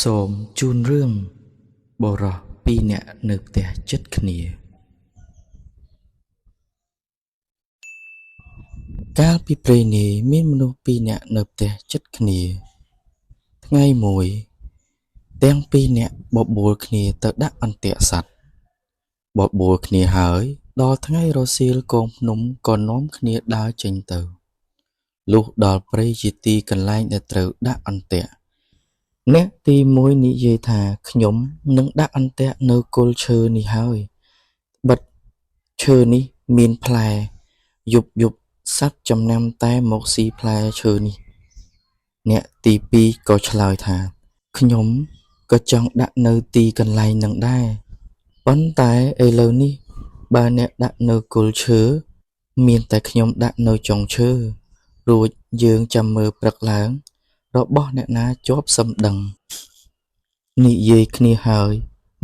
សូមជូនរឿងបុរសពីរនាក់នៅផ្ទះជិតគ្នាកាលពីព្រេងនាយមានមនុស្សពីរនាក់នៅផ្ទះជិតគ្នាថ្ងៃមួយទាំងពីរនាក់បបួលគ្នាទៅដាក់អន្ទាក់សត្វបបួលគ្នាហើយដល់ថ្ងៃរសៀលកងភ្នំក៏នាំគ្នាដើរចេញទៅលុះដល់ព្រៃជាទីកន្លែងដែលត្រូវដាក់អន្ទាក់អ្នកទីមួយនិយាយថាខ្ញុំនឹងដាក់អន្ទាក់នៅគល់ឈើនេះហើយបិទឈើនេះមានផ្លែយប់សត្វចំណាំតែមកស៊ីផ្លែឈើនេះអ្នកទីពីរក៏ឆ្លើយថាខ្ញុំក៏ចង់ដាក់នៅទីកន្លែងនឹងដែរប៉ុន្តែឥឡូវនេះបើអ្នកដាក់នៅគល់ឈើមានតែខ្ញុំដាក់នៅចុងឈើរួចយើងចាំមើលព្រឹកឡើងរបស់អ្នកណាជាប់សឹមដឹងនិយាយគ្នាហើយ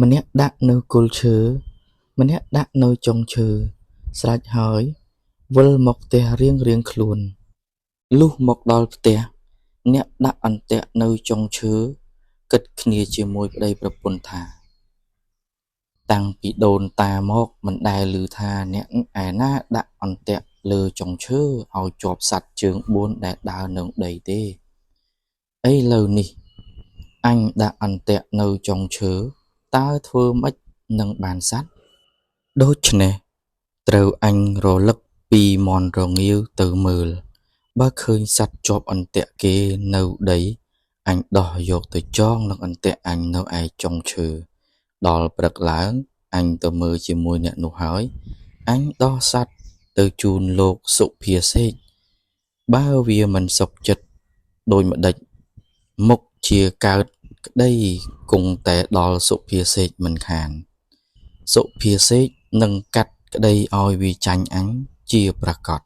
ម្នាក់ដាក់នៅគល់ឈើម្នាក់ដាក់នៅចុងឈើស្រេចហើយវិលមកផ្ទះរៀងខ្លួនលុះមកដល់ផ្ទះអ្នកដាក់អន្ទាក់នៅចុងឈើគិតគ្នាជាមួយប្តីប្រពន្ធថាតាំងពីដូនតាមកមិនដែលឮថាអ្នកឯណាដាក់អន្ទាក់លើចុងឈើឲ្យជាប់សត្វជើង4ដែលដើរនឹងដីទេឥឡូវនេះអញដាក់អន្ទាក់នៅចុងឈើតើធ្វើម៉េចនឹងបានសត្វដូច្នេះត្រូវអញរលឹកពីមន់រងាវទៅមើលបើឃើញសត្វជាប់អន្ទាក់គេនៅដីអញដោះយកទៅចងនឹងអន្ទាក់អញនៅឯចុងឈើដល់ព្រឹកឡើងអញទៅមើលជាមួយអ្នកនោះហើយអញដោះសត្វទៅជូនលោកសុភាសេកបើវាមិនសុខចិត្តដូចម្ដេចមុខជាកើតក្តីគង់តែដល់សុភាសេកមិនខានសុភាសេកនឹងកាត់ក្តីឲ្យវាចាញ់អញជាប្រកាស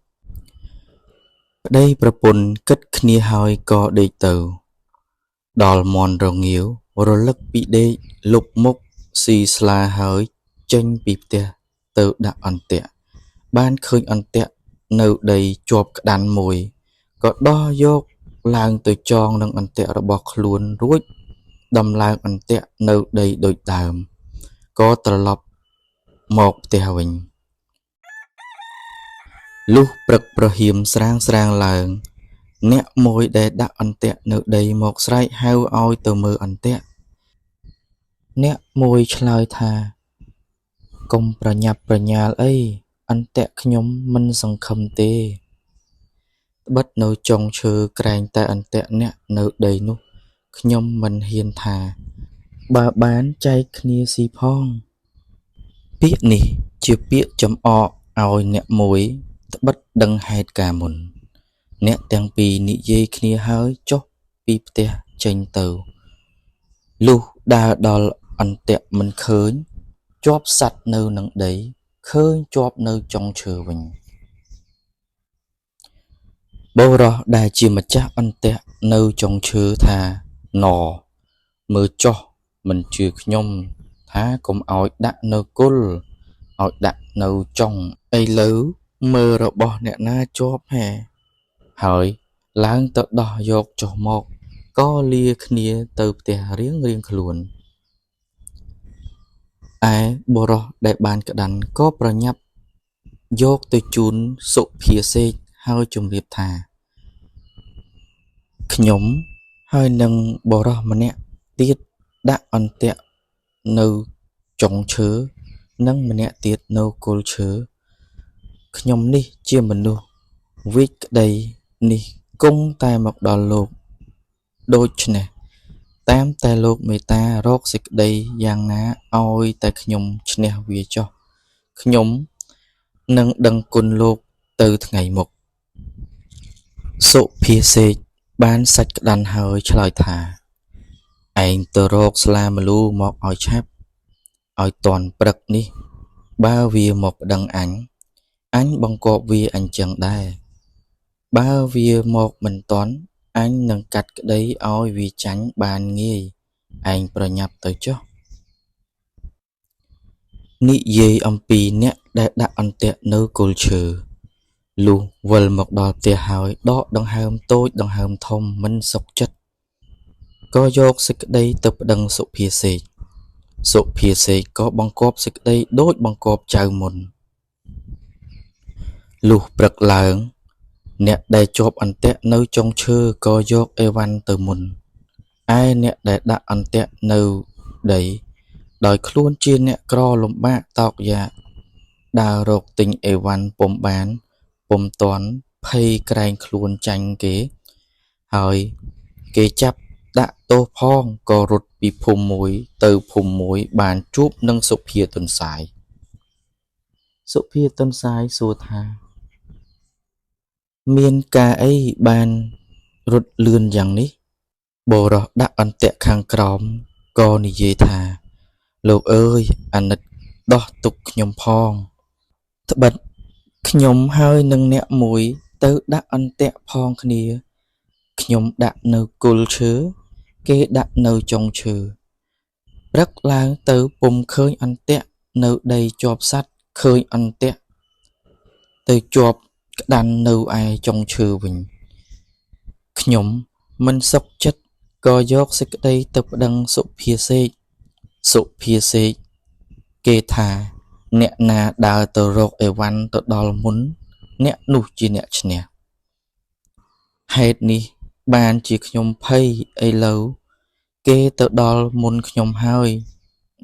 ប្តីប្រពន្ធគិតគ្នាហើយក៏ដេកទៅដល់មន់រងាវរលឹកពីដេកលុបមុខស៊ីស្លាហើយចេញពីផ្ទះទៅដាក់អន្ទាក់បានឃើញអន្ទាក់នៅដីជាប់ក្តាន់មួយក៏ដោះយកឡើងទៅចងនឹងអន្ទាក់របស់ខ្លួនរួចដំឡើងអន្ទាក់នៅដីដូចដើមក៏ត្រឡប់មកផ្ទះវិញលុះព្រឹកប្រហៀមស្រាងឡើងអ្នកមួយដែលដាក់អន្ទាក់នៅដីមកស្រែកហៅឲ្យទៅមើលអន្ទាក់អ្នកមួយឆ្លើយថាកុំប្រញាប់ប្រញាល់អីអន្ទាក់ខ្ញុំមិនសង្ឃឹមទេត្បិតនៅចុងឈើក្រែងតែអន្ទាក់អ្នកនៅដីនោះខ្ញុំមិនហ៊ានថាបើបានចែកគ្នាស៊ីផងពាក្យនេះជាពាក្យចំអកឲ្យអ្នកមួយត្បិតដឹងហេតុការមុនអ្នកទាំងពីរនិយាយគ្នាហើយចុះពីផ្ទះចេញទៅលុះដើរដល់អន្ទាក់មិនឃើញជាប់សัตว์នៅនឹងដីឃើញជាប់នៅចុងឈើវិញបុរសដែលជាម្ចាស់អន្ទាក់នៅចុងឈើថាណមើលចុះមិនជឿខ្ញុំថាកុំឲ្យដាក់នៅគល់ឲ្យដាក់នៅចុងឥឡូវមើលរបស់អ្នកណាជាប់ហើយឡើងទៅដោះយកចុះមកក៏លាគ្នាទៅផ្ទះរៀងខ្លួនឯបុរសដែលបានក្តាន់ក៏ប្រញាប់យកទៅជូនសុភាសេកហើយជម្រាបថាខ្ញុំហើយនឹងបុរសម្នាក់ទៀតដាក់អន្ទាក់នៅចុងឈើនិងម្នាក់ទៀតនៅគល់ឈើខ្ញុំនេះជាមនុស្សវិចក្តីនេះគង់តែមកដល់លោកដូច្នេះតាមតែលោកមេត្តារកសេចក្តីយ៉ាងណាឲ្យតែខ្ញុំឈ្នះវាចុះខ្ញុំនឹងដឹងគុណលោកទៅថ្ងៃមុខសុភាសេកបានសាច់ក្តាន់ហើយឆ្លើយថាឯងទៅរកស្លាម្លូមកឲ្យឆាប់ឲ្យតន់ព្រឹកនេះបើវាមកប្តឹងអញបង្គាប់វាអញ្ចឹងដែរបើវាមកមិនតន់អញនឹងកាត់ក្តីឲ្យវាចាញ់បានងាយឯងប្រញាប់ទៅចុះនិយាយអំពីអ្នកដែលដាក់អន្ទាក់នៅគល់ឈើលុះវិលមកដល់ផ្ទះហើយដកដង្ហើមតូចដង្ហើមធំមិនសុខចិត្ត ក៏យកសេចក្តីទៅប្តឹងសុភាសេកសុភាសេកក៏បង្គាប់សេចក្តីដូចបង្គាប់ចៅមុនលុះព្រឹកឡើងអ្នកដែលជាប់អន្ទាក់នៅចុងឈើក៏យកអីវ៉ាន់ទៅមុនឯអ្នកដែលដាក់អន្ទាក់នៅដីដោយខ្លួនជាអ្នកក្រលំបាកតោកយ៉ាកដើររកទិញអីវ៉ាន់ពុំបានពុំទាន់ភ័យក្រែងខ្លួនចាញ់គេហើយគេចាប់ដាក់ទោសផងក៏រត់ពីភូមិមួយទៅភូមិមួយបានជួបនឹងសុភាទន្សាយសុភាទន្សាយសួរថាមានការអីបានរត់លឿនយ៉ាងនេះបុរសដាក់អន្ទាក់ខាងក្រោមក៏និយាយថាលោកអើយអាណិតដោះទុកខ្ញុំផងត្បិតខ្ញុំហើយនឹងអ្នកមួយទៅដាក់អន្ទាក់ផងគ្នាខ្ញុំដាក់នៅគល់ឈើគេដាក់នៅចុងឈើព្រឹកឡើងទៅពុំឃើញអន្ទាក់នៅដីជាប់សัตว์ឃើញអន្ទាក់ទៅជាប់ក្តាន់នៅឯចុងឈើវិញខ្ញុំមិនសុខចិត្តក៏យកសេចក្តីទៅប្តឹងសុភាសេកសុភាសេកគេថាអ្នកណាដើរទៅរកអីវ៉ាន់ទៅដល់មុនអ្នកនោះជាអ្នកឈ្នះហេតុនេះបានជាខ្ញុំភ័យឥឡូវគេទៅដល់មុនខ្ញុំហើយ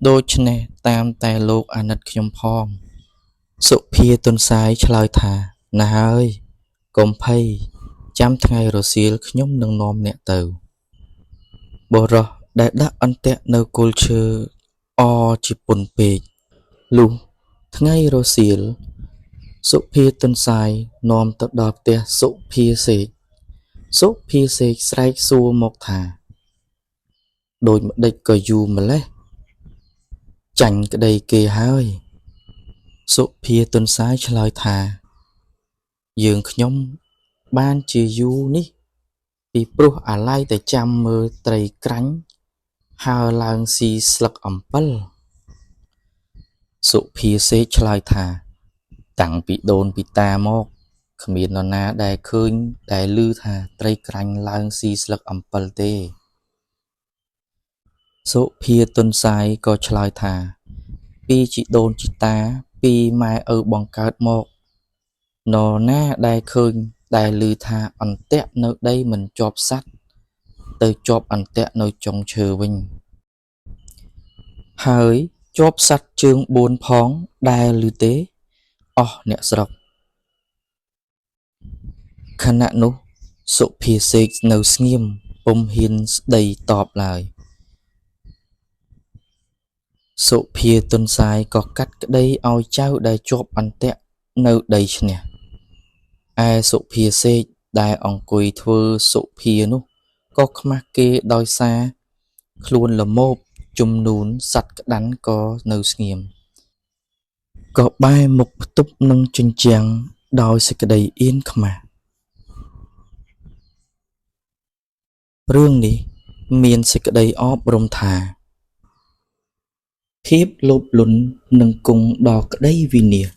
ដូច្នេះតាមតែលោកអាណិតខ្ញុំផងសុភាទន្សាយឆ្លើយថាណាហើយកុំភ័យចាំថ្ងៃរសៀលខ្ញុំនឹងនាំអ្នកទៅបុរសដែលដាក់អន្ទាក់នៅគល់ឈើអជាពន់ពេកលុះថ្ងៃរសៀលសុភាទន្សាយនាំទៅដល់ផ្ទះសុភាសេកសុភាសេកស្រែកសួរមកថាដូចម្ដេចក៏យូរម្លេះចាញ់ក្តីគេហើយសុភាទន្សាយឆ្លើយថាយើងខ្ញុំបានជាយូរនេះពីព្រោះអាឡ័យតែចាំមើលត្រីក្រាញ់ហើរឡើងស៊ីស្លឹកអំពិលសុភាសេកឆ្លើយថាតាំងពីដូនពីតាមកគ្មាននរណាដែលឃើញដែលឮថាត្រីក្រាញ់ឡើងស៊ីស្លឹកអំពិលទេសុភាទន្សាយក៏ឆ្លើយថាពីជីដូនជីតាពីម៉ែឪបង្កើតមកនរណាដែលឃើញដែលឮថាអន្ទាក់នៅដីមិនជាប់សัตว์ទៅជាប់អន្ទាក់នៅចុងឈើវិញហើយជាប់សัตว์ជើង4ផងដែលឮទេអស់អ្នកស្រុកខណៈនោះសុភាសេកនៅស្ងៀមពុំហ៊ានស្ដីតបឡើយសុភាទន្សាយក៏កាត់ក្តីឲ្យចៅដែលជាប់អន្ទាក់នៅដីឈ្នះឯសុភាសេកដែលអង្គុយធ្វើសុភានោះក៏ខ្មាស់គេដោយសារខ្លួនល្មោបជំនូនសត្វក្តាន់ក៏នៅស្ងៀមក៏បែរមុខផ្ទប់នឹងជញ្ជាំងដោយសេចក្តីអៀនខ្មាស់រឿងនេះមានសេចក្តីអប់រំថាភាពលោភលន់នឹងគង់ដល់ក្តីវិនាស